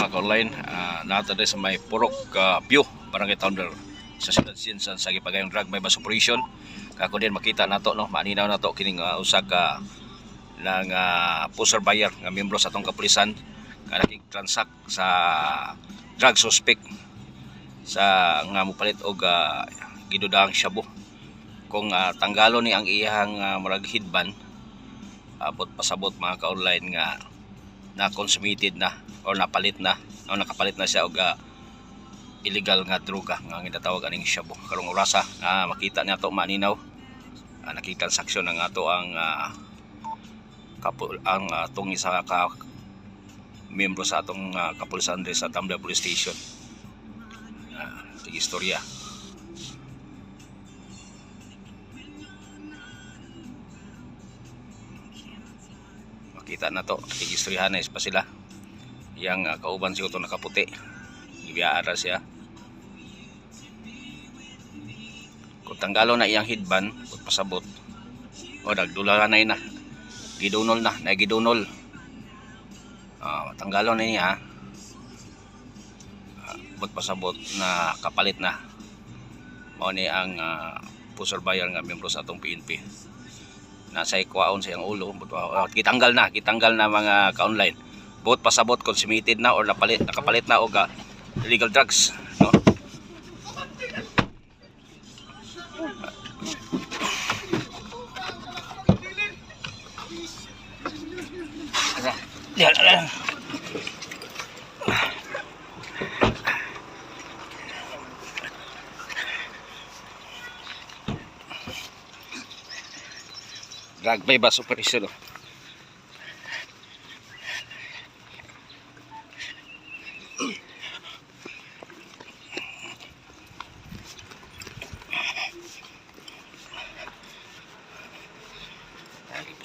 mga ka-online, nato sa may Purok View, Barangay Thunder sa Siyudad Sinsan sa gipagayong drug by bus operation. Kako din makita nato no, maninaw nato kining usa ka ng pusher buyer nga miyembro sa atong kapulisan nga nakig-transact sa drug suspect sa nga mopalit og gidudahang shabu. Kung tanggalo ni ang iyang murag hidban, abot pasabot mga ka-online nga na consummated na or napalit na o nakapalit na siya og illegal nga droga nga ginatawag aning shabu. Karong orasa makita nato maninaw nakitransaksyon ng ato ang atong isa ka miyembro sa atong kapulisan sa Tambla Police Station. Istorya. Makita na to, istoryahan na pa sila. Yang kauban siya ito nakaputi. Ibiyaan ra siya. Kung tanggalo na iyang hidban, kung pasabot, o nagdulanay na, gidunol na, nagidunol. Tanggalo na niya, pasabot na kapalit na. Mao ni ang pusher buyer nga miyembro sa atong PNP. Nasa ikwaon sa iyang ulo, kitanggal na mga ka-online. Buot pasabot consummated na or nakapalit na og illegal drugs, no? Drug by bus operation.